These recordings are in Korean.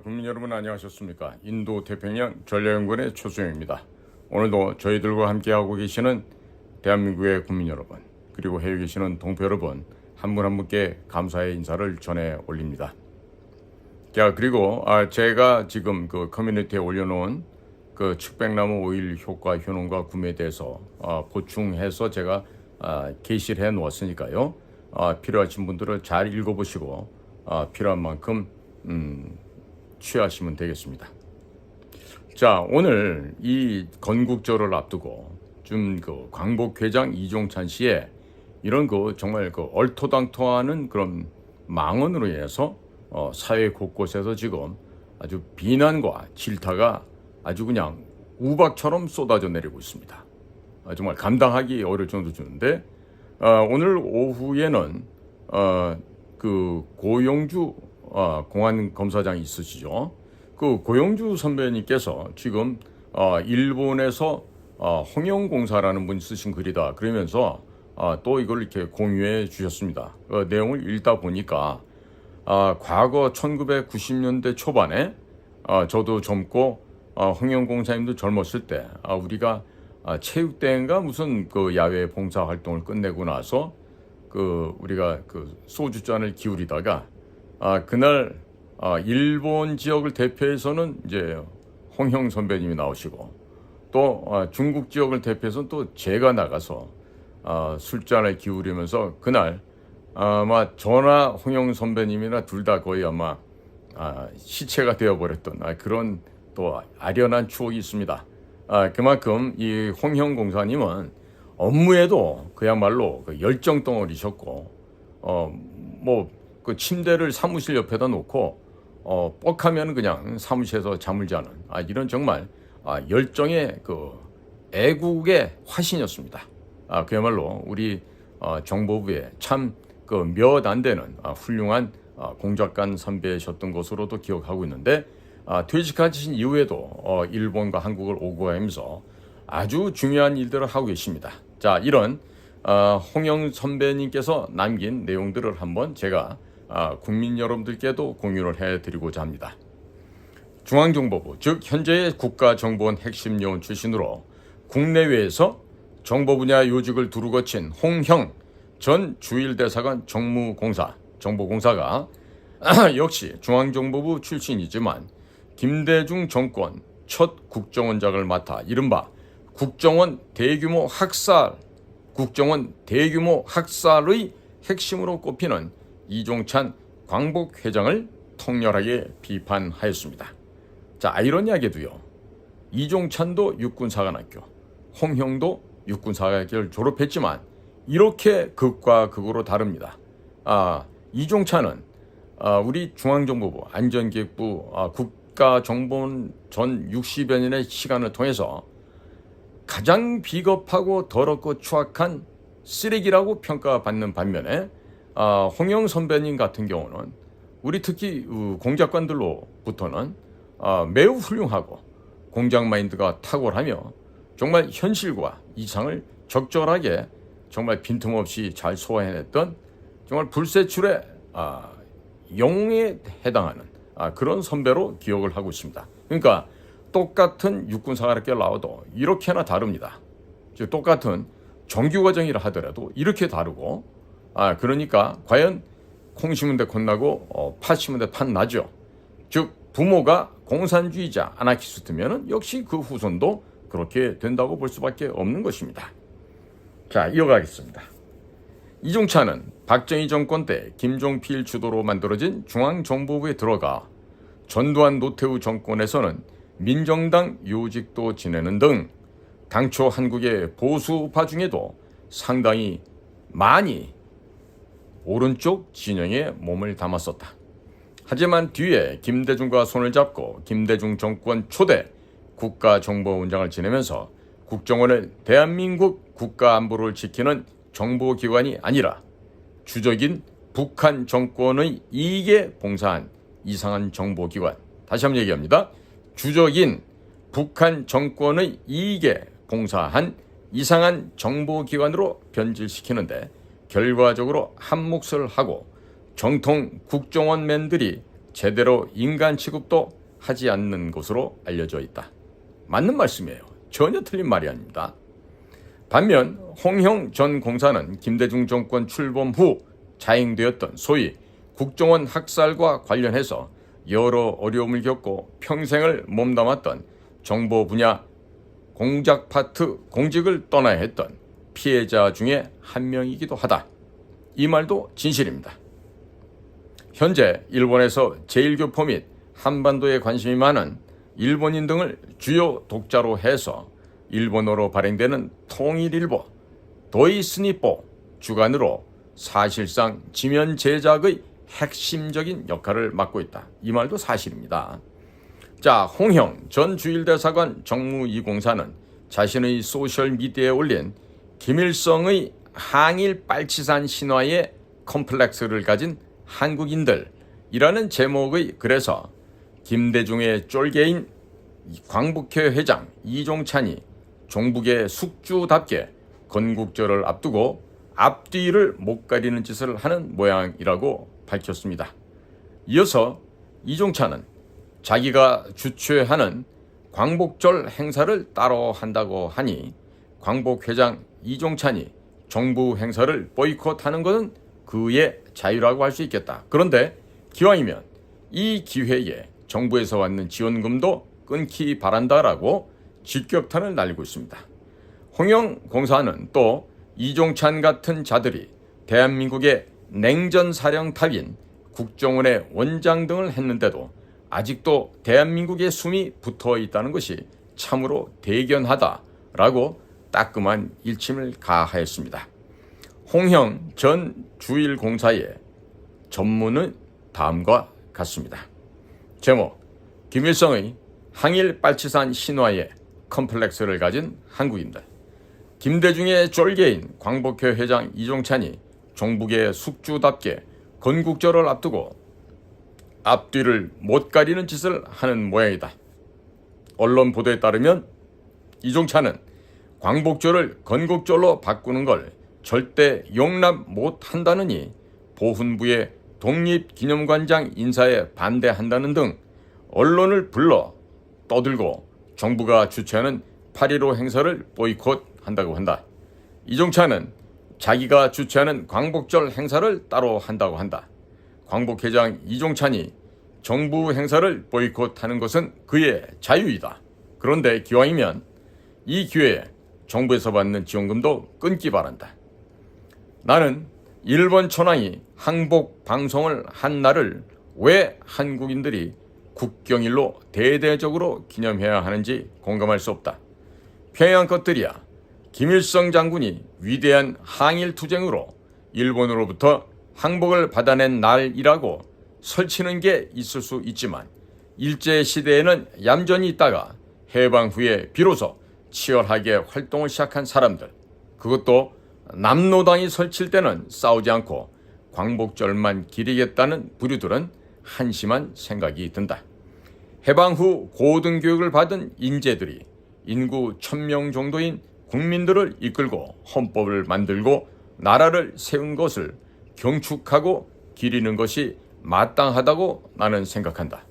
국민 여러분 안녕하셨습니까? 인도 태평양 전략연구원의 최수영입니다. 오늘도 저희들과 함께하고 계시는 대한민국의 국민 여러분, 그리고 해외에 계시는 동포 여러분 한 분 한 분께 감사의 인사를 전해 올립니다. 자, 그리고 제가 지금 그 커뮤니티에 올려놓은 그 측백나무 오일 효과 효능과 구매에 대해서 보충해서 제가 게시를 해 놓았으니까요. 필요하신 분들은 잘 읽어보시고 필요한 만큼 취하시면 되겠습니다. 자, 오늘 이 건국절을 앞두고 좀 그 광복회장 이종찬 씨의 이런 그 정말 그 얼토당토하는 그런 망언으로 인해서 사회 곳곳에서 지금 아주 비난과 질타가 아주 그냥 우박처럼 쏟아져 내리고 있습니다. 정말 감당하기 어려울 정도 주는데 오늘 오후에는 그 고용주 공안검사장이 있으시죠. 그 고용주 선배님께서 지금 일본에서 홍영공사라는 분이 쓰신 글이다 그러면서 또 이걸 이렇게 공유해 주셨습니다. 내용을 읽다 보니까 과거 1990년대 초반에 저도 젊고 홍영공사님도 젊었을 때 우리가 체육대회인가 무슨 그 야외 봉사 활동을 끝내고 나서 그 우리가 그 소주잔을 기울이다가 그날 일본 지역을 대표해서는 이제 홍형 선배님이 나오시고 또 중국 지역을 대표해서는 또 제가 나가서 술잔을 기울이면서 그날 아마 저나 홍형 선배님이나 둘 다 거의 아마 시체가 되어버렸던 그런 또 아련한 추억이 있습니다. 그만큼 이 홍형 공사님은 업무에도 그야말로 그 열정 덩어리셨고 뭐 그 침대를 사무실 옆에다 놓고 뻑하면 그냥 사무실에서 잠을 자는 이런 정말 열정의 그 애국의 화신이었습니다. 그야말로 우리 정보부에 참 그 몇 안 되는 훌륭한 공작관 선배셨던 것으로도 기억하고 있는데 퇴직하신 이후에도 일본과 한국을 오고 가면서 아주 중요한 일들을 하고 계십니다. 자, 이런 홍영 선배님께서 남긴 내용들을 한번 제가 국민 여러분들께도 공유를 해드리고자 합니다. 중앙정보부, 즉 현재의 국가정보원 핵심 요원 출신으로 국내외에서 정보 분야 요직을 두루 거친 홍형 전 주일대사관 정보공사가 역시 중앙정보부 출신이지만 김대중 정권 첫 국정원장을 맡아 이른바 국정원 대규모 학살의 핵심으로 꼽히는 이종찬 광복회장을 통렬하게 비판하였습니다. 자, 아이러니하게도요, 이종찬도 육군사관학교, 홍형도 육군사관학교를 졸업했지만 이렇게 극과 극으로 다릅니다. 이종찬은 우리 중앙정보부 안전기획부 국가정보원 전 60여 년의 시간을 통해서 가장 비겁하고 더럽고 추악한 쓰레기라고 평가받는 반면에 홍영 선배님 같은 경우는 우리 특히 공작관들로부터는 매우 훌륭하고 공작 마인드가 탁월하며 정말 현실과 이상을 적절하게 정말 빈틈없이 잘 소화해냈던 정말 불세출의 영웅에 해당하는 그런 선배로 기억을 하고 있습니다. 그러니까 똑같은 육군사관학교를 나와도 이렇게나 다릅니다. 즉 똑같은 정규과정이라 하더라도 이렇게 다르고 그러니까 과연 콩 심은 데 콩나고 팥 심은 데 팥 나죠. 즉 부모가 공산주의자 아나키스트면 역시 그 후손도 그렇게 된다고 볼 수밖에 없는 것입니다. 자, 이어가겠습니다. 이종찬은 박정희 정권 때 김종필 주도로 만들어진 중앙정보부에 들어가 전두환 노태우 정권에서는 민정당 요직도 지내는 등 당초 한국의 보수파 중에도 상당히 많이 오른쪽 진영에 몸을 담았었다. 하지만 뒤에 김대중과 손을 잡고 김대중 정권 초대 국가정보원장을 지내면서 국정원을 대한민국 국가안보를 지키는 정보기관이 아니라 주적인 북한 정권의 이익에 봉사한 이상한 정보기관. 다시 한번 얘기합니다. 주적인 북한 정권의 이익에 봉사한 이상한 정보기관으로 변질시키는데 결과적으로 한몫을 하고 정통 국정원맨들이 제대로 인간 취급도 하지 않는 것으로 알려져 있다. 맞는 말씀이에요. 전혀 틀린 말이 아닙니다. 반면 홍형 전 공사는 김대중 정권 출범 후 자행되었던 소위 국정원 학살과 관련해서 여러 어려움을 겪고 평생을 몸담았던 정보 분야 공작 파트 공직을 떠나야 했던 피해자 중에 한 명이기도 하다. 이 말도 진실입니다. 현재 일본에서 제1교포 및 한반도에 관심이 많은 일본인 등을 주요 독자로 해서 일본어로 발행되는 통일일보, 도이스니포 주간으로 사실상 지면 제작의 핵심적인 역할을 맡고 있다. 이 말도 사실입니다. 자, 홍형 전 주일대사관 정무2공사는 자신의 소셜미디어에 올린 김일성의 항일 빨치산 신화에 컴플렉스를 가진 한국인들이라는 제목의 글에서 김대중의 쫄개인 광복회 회장 이종찬이 종북의 숙주답게 건국절을 앞두고 앞뒤를 못 가리는 짓을 하는 모양이라고 밝혔습니다. 이어서 이종찬은 자기가 주최하는 광복절 행사를 따로 한다고 하니 광복회장 이종찬이 정부 행사를 보이콧하는 것은 그의 자유라고 할 수 있겠다. 그런데 기왕이면 이 기회에 정부에서 받는 지원금도 끊기 바란다라고 직격탄을 날리고 있습니다. 홍영 공사는 또 이종찬 같은 자들이 대한민국의 냉전사령탑인 국정원의 원장 등을 했는데도 아직도 대한민국의 숨이 붙어 있다는 것이 참으로 대견하다라고 따끔한 일침을 가하였습니다. 홍형 전 주일공사의 전문은 다음과 같습니다. 제목: 김일성의 항일 빨치산 신화에 컴플렉스를 가진 한국인들. 김대중의 쫄개인 광복회 회장 이종찬이 종북의 숙주답게 건국절을 앞두고 앞뒤를 못 가리는 짓을 하는 모양이다. 언론 보도에 따르면 이종찬은 광복절을 건국절로 바꾸는 걸 절대 용납 못한다느니 보훈부의 독립기념관장 인사에 반대한다는 등 언론을 불러 떠들고 정부가 주최하는 8.15 행사를 보이콧한다고 한다. 이종찬은 자기가 주최하는 광복절 행사를 따로 한다고 한다. 광복회장 이종찬이 정부 행사를 보이콧하는 것은 그의 자유이다. 그런데 기왕이면 이 기회에 정부에서 받는 지원금도 끊기 바란다. 나는 일본 천황이 항복 방송을 한 날을 왜 한국인들이 국경일로 대대적으로 기념해야 하는지 공감할 수 없다. 평양 것들이야 김일성 장군이 위대한 항일투쟁으로 일본으로부터 항복을 받아낸 날이라고 설치는 게 있을 수 있지만 일제시대에는 얌전히 있다가 해방 후에 비로소 치열하게 활동을 시작한 사람들, 그것도 남로당이 설칠 때는 싸우지 않고 광복절만 기리겠다는 부류들은 한심한 생각이 든다. 해방 후 고등교육을 받은 인재들이 인구 1000명 정도인 국민들을 이끌고 헌법을 만들고 나라를 세운 것을 경축하고 기리는 것이 마땅하다고 나는 생각한다.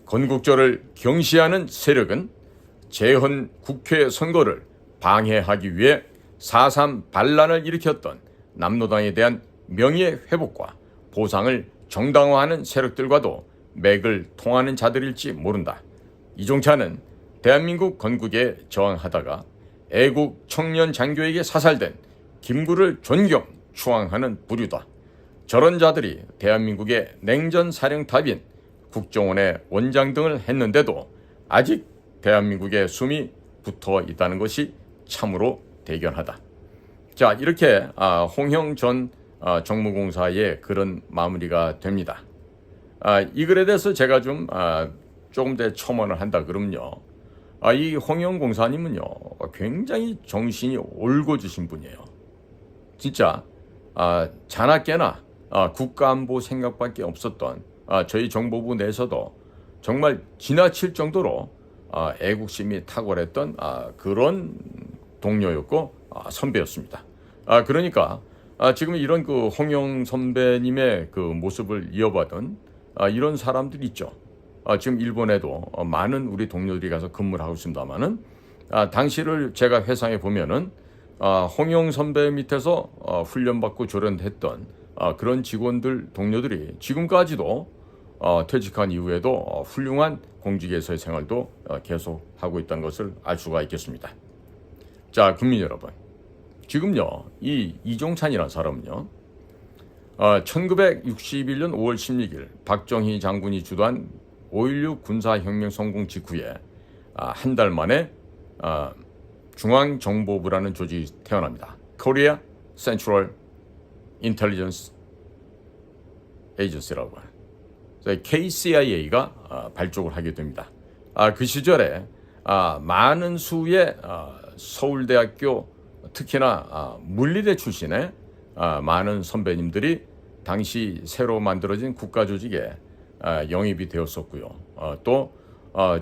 건국절을 경시하는 세력은 재헌 국회 선거를 방해하기 위해 4.3 반란을 일으켰던 남로당에 대한 명예 회복과 보상을 정당화하는 세력들과도 맥을 통하는 자들일지 모른다. 이종찬은 대한민국 건국에 저항하다가 애국 청년 장교에게 사살된 김구를 존경, 추앙하는 부류다. 저런 자들이 대한민국의 냉전사령탑인 국정원의 원장 등을 했는데도 아직 대한민국의 숨이 붙어 있다는 것이 참으로 대견하다. 자, 이렇게 홍형 전 정무공사의 글은 마무리가 됩니다. 이 글에 대해서 제가 조금 더 첨언을 한다 그러면요. 이 홍형 공사님은요, 굉장히 정신이 올곧으신 분이에요. 진짜 자나깨나 국가안보 생각밖에 없었던 저희 정보부 내에서도 정말 지나칠 정도로 애국심이 탁월했던 그런 동료였고 선배였습니다. 그러니까 지금 이런 그 홍영 선배님의 그 모습을 이어받은 이런 사람들이 있죠. 지금 일본에도 많은 우리 동료들이 가서 근무를 하고 있습니다만은 당시를 제가 회상해 보면은 홍영 선배 밑에서 훈련받고 조련했던 그런 직원들 동료들이 지금까지도 퇴직한 이후에도 훌륭한 공직에서의 생활도 계속하고 있다는 것을 알 수가 있겠습니다. 자, 국민 여러분, 지금요 이 이종찬이라는 사람은요 1961년 5월 16일 박정희 장군이 주도한 5.16 군사혁명 성공 직후에 한 달 만에 중앙정보부라는 조직이 태어납니다. Korea Central Intelligence Agency라고 하는 KCIA가 발족을 하게 됩니다. 그 시절에 많은 수의 서울대학교 특히나 물리대 출신의 많은 선배님들이 당시 새로 만들어진 국가조직에 영입이 되었었고요. 또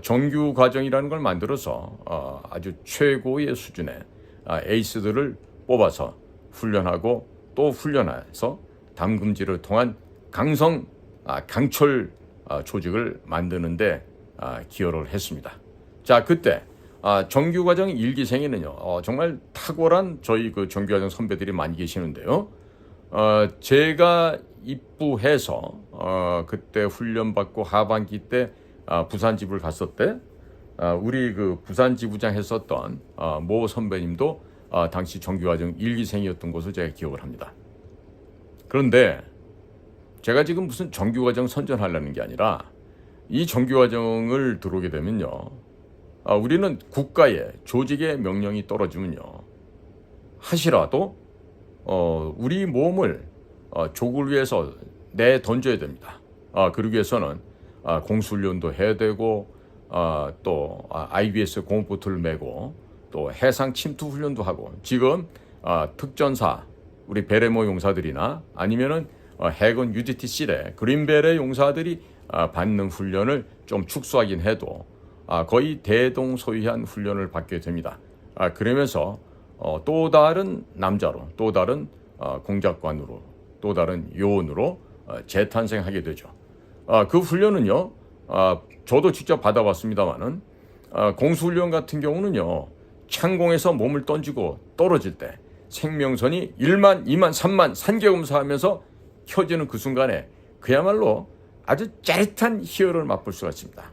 정규 과정이라는 걸 만들어서 아주 최고의 수준의 에이스들을 뽑아서 훈련하고 또 훈련해서 담금질을 통한 강철 조직을 만드는데 기여를 했습니다. 자, 그때 정규과정 1기생에는요 정말 탁월한 저희 그 정규과정 선배들이 많이 계시는데요. 제가 입부해서 그때 훈련받고 하반기 때 부산 지부를 갔을 때 우리 그 부산 지부장 했었던 모 선배님도 당시 정규과정 1기생이었던 것을 제가 기억을 합니다. 그런데 제가 지금 무슨 정규과정 선전하려는 게 아니라 이 정규과정을 들어오게 되면요 우리는 국가의 조직의 명령이 떨어지면요 하시라도 우리 몸을 족을 위해서 내던져야 됩니다. 그러기 위해서는 공수훈련도 해야 되고 또 IBS 공포트를 메고 또 해상 침투 훈련도 하고 지금 특전사 우리 베레모 용사들이나 아니면은 해군 UDTC의 그린벨의 용사들이 받는 훈련을 좀 축소하긴 해도 거의 대동소이한 훈련을 받게 됩니다. 그러면서 또 다른 남자로 또 다른 공작관으로 또 다른 요원으로 재탄생하게 되죠. 그 훈련은요 저도 직접 받아봤습니다만은 공수훈련 같은 경우는요 창공에서 몸을 던지고 떨어질 때 생명선이 1만, 2만, 3만 산계검사하면서 켜지는 그 순간에 그야말로 아주 짜릿한 희열을 맛볼 수가 있습니다.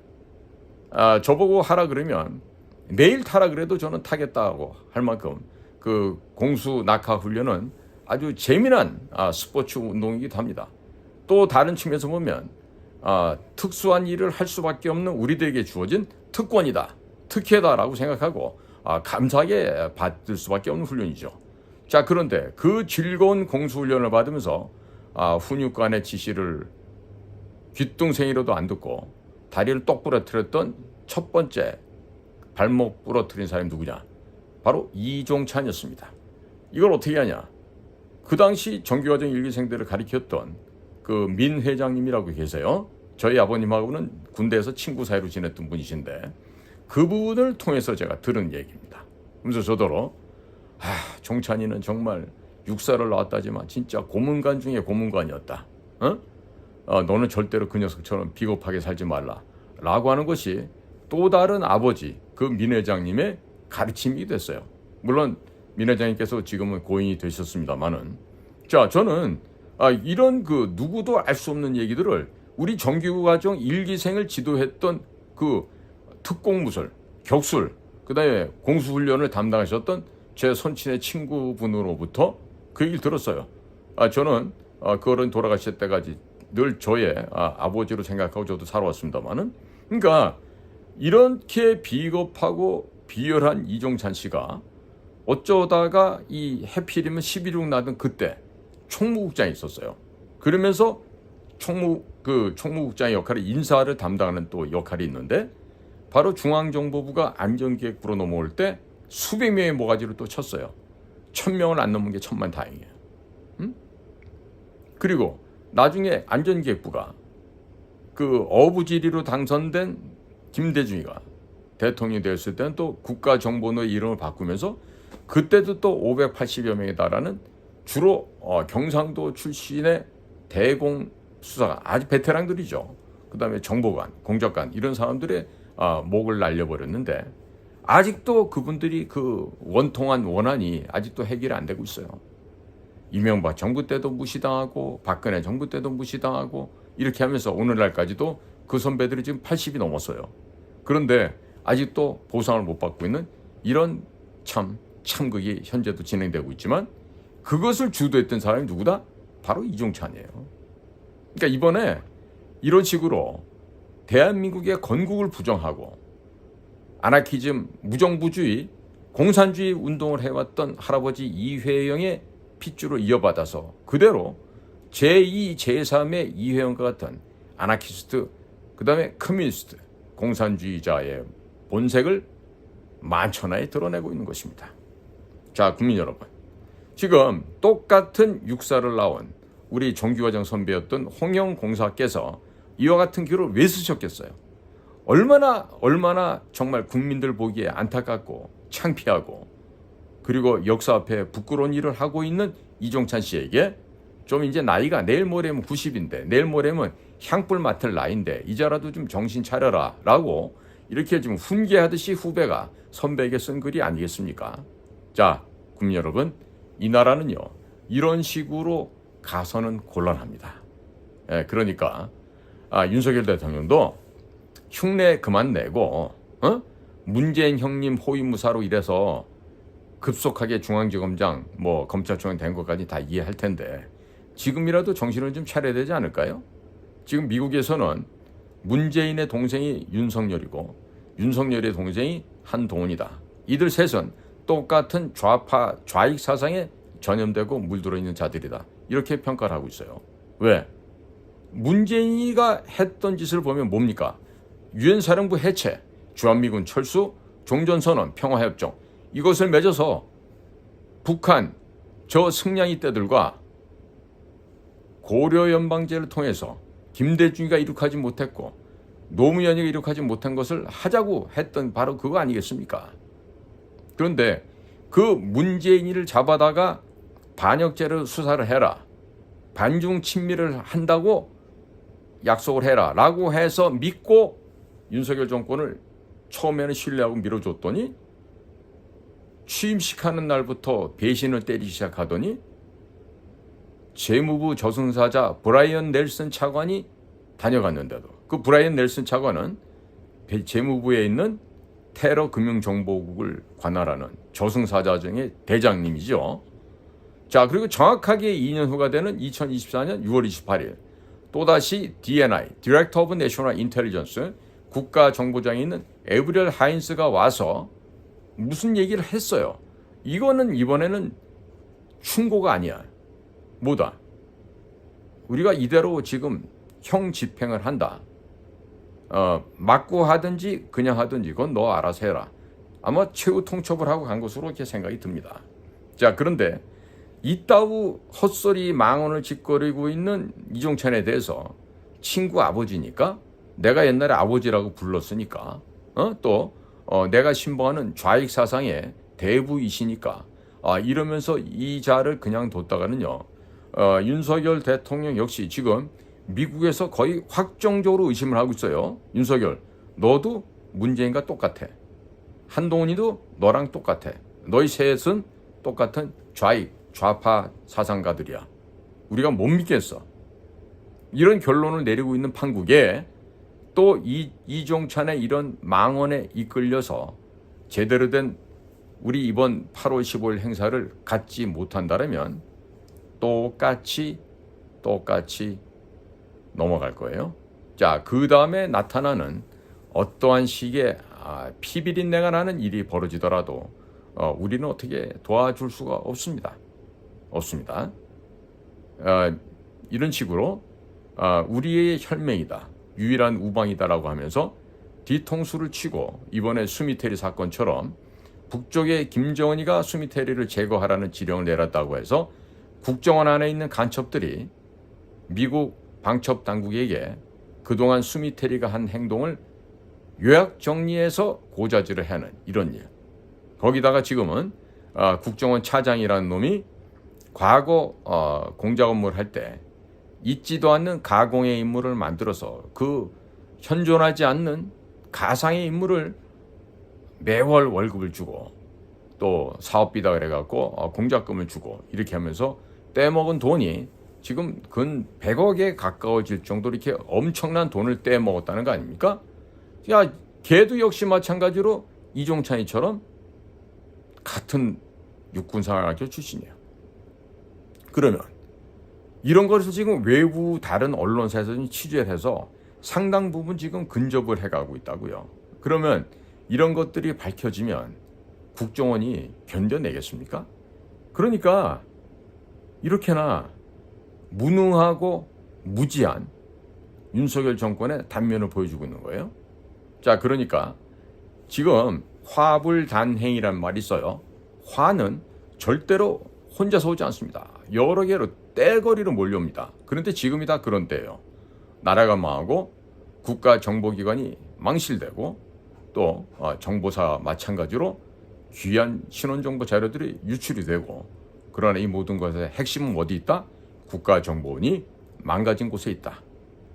저보고 하라 그러면 내일 타라 그래도 저는 타겠다고 할 만큼 그 공수 낙하 훈련은 아주 재미난 스포츠 운동이기도 합니다. 또 다른 측면에서 보면 특수한 일을 할 수밖에 없는 우리들에게 주어진 특권이다, 특혜다라고 생각하고 감사하게 받을 수밖에 없는 훈련이죠. 자, 그런데 그 즐거운 공수훈련을 받으면서 훈육관의 지시를 귓등생이로도 안 듣고 다리를 똑 부러뜨렸던 첫 번째 발목 부러뜨린 사람이 누구냐? 바로 이종찬이었습니다. 이걸 어떻게 하냐? 그 당시 정규과정 1기생들을 가리켰던 그 민 회장님이라고 계세요. 저희 아버님하고는 군대에서 친구 사이로 지냈던 분이신데 그분을 통해서 제가 들은 얘기입니다. 그래서 저더러 종찬이는 정말 육사를 나왔다지만 진짜 고문관 중에 고문관이었다. 너는 절대로 그 녀석처럼 비겁하게 살지 말라 라고 하는 것이 또 다른 아버지 그 민 회장님의 가르침이 됐어요. 물론 민 회장님께서 지금은 고인이 되셨습니다만은 자, 저는 이런 그 누구도 알 수 없는 얘기들을 우리 정규과정 1기생을 지도했던 그 특공무술, 격술, 그다음에 공수훈련을 담당하셨던 제 선친의 친구분으로부터 그 얘기를 들었어요. 저는 그 어른 돌아가실 때까지 늘 저의 아버지로 생각하고 저도 살아왔습니다만은 그러니까 이렇게 비겁하고 비열한 이종찬 씨가 어쩌다가 이 해필이면 11.6 나던 그때 총무국장이 있었어요. 그러면서 총무국장의 역할을 인사를 담당하는 또 역할이 있는데 바로 중앙정보부가 안전기획부로 넘어올 때 수백 명의 모가지를 또 쳤어요. 1000명을 안 넘은 게 천만다행이에요. 그리고 나중에 안전기획부가 그 어부지리로 당선된 김대중이가 대통령이 되었을 때는 또 국가정보노의 이름을 바꾸면서 그때도 또 580여 명에 달하는 주로 경상도 출신의 대공 수사관, 아주 베테랑들이죠. 그 다음에 정보관, 공작관 이런 사람들의 목을 날려버렸는데 아직도 그분들이 그 원통한 원한이 아직도 해결이 안 되고 있어요. 이명박 정부 때도 무시당하고 박근혜 정부 때도 무시당하고 이렇게 하면서 오늘날까지도 그 선배들이 지금 80이 넘었어요. 그런데 아직도 보상을 못 받고 있는 이런 참극이 현재도 진행되고 있지만 그것을 주도했던 사람이 누구다? 바로 이종찬이에요. 그러니까 이번에 이런 식으로 대한민국의 건국을 부정하고 아나키즘, 무정부주의, 공산주의 운동을 해왔던 할아버지 이회영의 핏줄을 이어받아서 그대로 제2, 제3의 이회영과 같은 아나키스트, 그 다음에 커뮤니스트, 공산주의자의 본색을 만천하에 드러내고 있는 것입니다. 자, 국민 여러분. 지금 똑같은 육사를 나온 우리 정규과정 선배였던 홍영 공사께서 이와 같은 글을 왜 쓰셨겠어요? 얼마나 정말 국민들 보기에 안타깝고 창피하고 그리고 역사 앞에 부끄러운 일을 하고 있는 이종찬 씨에게 좀 이제 나이가 내일 모레면 90인데 내일 모레면 향불 맡을 나이인데 이제라도 좀 정신 차려라 라고 이렇게 좀 훈계하듯이 후배가 선배에게 쓴 글이 아니겠습니까? 자, 국민 여러분, 이 나라는요 이런 식으로 가서는 곤란합니다. 그러니까 윤석열 대통령도 흉내 그만 내고 문재인 형님 호위무사로 이래서 급속하게 중앙지검장 검찰총장 된 것까지 다 이해할 텐데 지금이라도 정신을 좀 차려야 되지 않을까요? 지금 미국에서는 문재인의 동생이 윤석열이고 윤석열의 동생이 한동훈이다. 이들 셋은 똑같은 좌파 좌익 사상에 전염되고 물들어 있는 자들이다. 이렇게 평가를 하고 있어요. 왜? 문재인이가 했던 짓을 보면 뭡니까? 유엔 사령부 해체, 주한미군 철수, 종전선언, 평화협정 이것을 맺어서 북한 저 승냥이 떼들과 고려연방제를 통해서 김대중이가 이룩하지 못했고 노무현이가 이룩하지 못한 것을 하자고 했던 바로 그거 아니겠습니까? 그런데 그 문재인이를 잡아다가 반역죄를 수사를 해라. 반중 친미를 한다고 약속을 해라 라고 해서 믿고 윤석열 정권을 처음에는 신뢰하고 밀어줬더니 취임식하는 날부터 배신을 때리기 시작하더니 재무부 저승사자 브라이언 넬슨 차관이 다녀갔는데도 그 브라이언 넬슨 차관은 재무부에 있는 테러 금융정보국을 관할하는 저승사자 중의 대장님이죠. 자, 그리고 정확하게 2년 후가 되는 2024년 6월 28일 또다시 DNI, Director of National Intelligence, 국가정보장에 있는 에브리얼 하인스가 와서 무슨 얘기를 했어요. 이거는 이번에는 충고가 아니야. 뭐다? 우리가 이대로 지금 형 집행을 한다. 맞고 하든지 그냥 하든지 그건 너 알아서 해라. 아마 최후 통첩을 하고 간 것으로 이렇게 생각이 듭니다. 자, 그런데 이따구 헛소리 망언을 짓거리고 있는 이종찬에 대해서 친구 아버지니까 내가 옛날에 아버지라고 불렀으니까 또 내가 신봉하는 좌익 사상의 대부이시니까 이러면서 이 자를 그냥 뒀다가는요 윤석열 대통령 역시 지금 미국에서 거의 확정적으로 의심을 하고 있어요. 윤석열 너도 문재인과 똑같아. 한동훈이도 너랑 똑같아. 너희 셋은 똑같은 좌파 사상가들이야. 우리가 못 믿겠어. 이런 결론을 내리고 있는 판국에 또 이종찬의 이런 망언에 이끌려서 제대로 된 우리 이번 8월 15일 행사를 갖지 못한다면 똑같이 넘어갈 거예요. 자, 그 다음에 나타나는 어떠한 식의 피비린내가 나는 일이 벌어지더라도 우리는 어떻게 도와줄 수가 없습니다. 이런 식으로 우리의 혈맹이다. 유일한 우방이다라고 하면서 뒤통수를 치고 이번에 수미테리 사건처럼 북쪽의 김정은이가 수미테리를 제거하라는 지령을 내렸다고 해서 국정원 안에 있는 간첩들이 미국 방첩 당국에게 그동안 수미테리가 한 행동을 요약 정리해서 고자질을 하는 이런 일. 거기다가 지금은 국정원 차장이라는 놈이 과거 공작 업무를 할 때 있지도 않는 가공의 인물을 만들어서 그 현존하지 않는 가상의 인물을 매월 월급을 주고 또 사업비다 그래갖고 공작금을 주고 이렇게 하면서 떼먹은 돈이 지금 근 100억에 가까워질 정도로 이렇게 엄청난 돈을 떼먹었다는 거 아닙니까? 야, 걔도 역시 마찬가지로 이종찬이처럼 같은 육군사관학교 출신이에요. 그러면 이런 것을 지금 외부 다른 언론사에서 취재를 해서 상당 부분 지금 근접을 해가고 있다고요. 그러면 이런 것들이 밝혀지면 국정원이 견뎌내겠습니까? 그러니까 이렇게나 무능하고 무지한 윤석열 정권의 단면을 보여주고 있는 거예요. 자, 그러니까 지금 화불단행이란 말이 있어요. 화는 절대로 혼자서 오지 않습니다. 여러 개로 떼거리로 몰려옵니다. 그런데 지금이 다 그런 때예요. 나라가 망하고 국가정보기관이 망실되고 또 정보사 마찬가지로 귀한 신원정보 자료들이 유출이 되고, 그러나 이 모든 것의 핵심은 어디 있다? 국가정보원이 망가진 곳에 있다.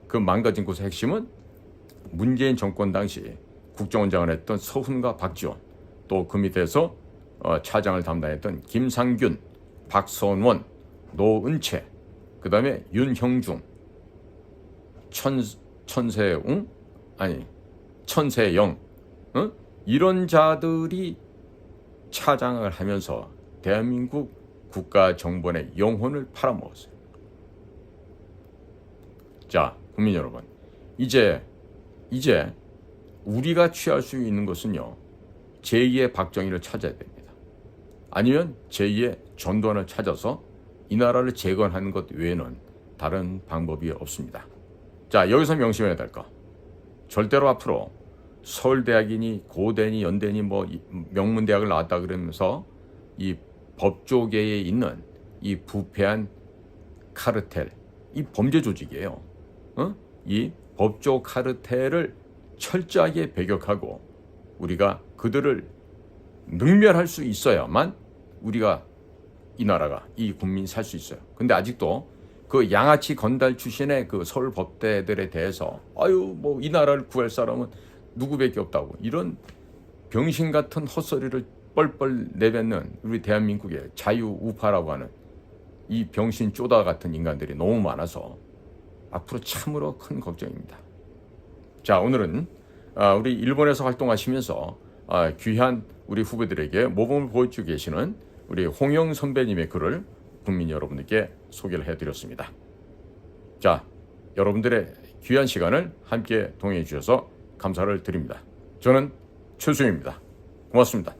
그 망가진 곳의 핵심은 문재인 정권 당시 국정원장을 했던 서훈과 박지원, 또 그 밑에서 차장을 담당했던 김상균, 박선원, 노은채, 그 다음에 윤형중, 천세영, 이런 자들이 차장을 하면서 대한민국 국가정보원의 영혼을 팔아먹었어요. 자, 국민 여러분, 이제 우리가 취할 수 있는 것은요, 제2의 박정희를 찾아야 됩니다. 아니면 제2의 전두환을 찾아서 이 나라를 재건하는 것 외에는 다른 방법이 없습니다. 자, 여기서 명심해야 될 거, 절대로 앞으로 서울대학이니 고대니 연대니 뭐 명문대학을 나왔다 그러면서 이 법조계에 있는 이 부패한 카르텔, 이 범죄 조직이에요. 이 법조 카르텔을 철저하게 배격하고 우리가 그들을 능멸할 수 있어야만 우리가 이 나라가, 이 국민이 살 수 있어요. 근데 아직도 그 양아치 건달 출신의 그 서울법대들에 대해서 뭐 이 나라를 구할 사람은 누구밖에 없다고, 이런 병신 같은 헛소리를 뻘뻘 내뱉는 우리 대한민국의 자유우파라고 하는 이 병신 쪼다 같은 인간들이 너무 많아서 앞으로 참으로 큰 걱정입니다. 자, 오늘은 우리 일본에서 활동하시면서 귀한 우리 후배들에게 모범을 보여주고 계시는 우리 홍영 선배님의 글을 국민 여러분들께 소개를 해드렸습니다. 자, 여러분들의 귀한 시간을 함께 동행해 주셔서 감사를 드립니다. 저는 최수영입니다. 고맙습니다.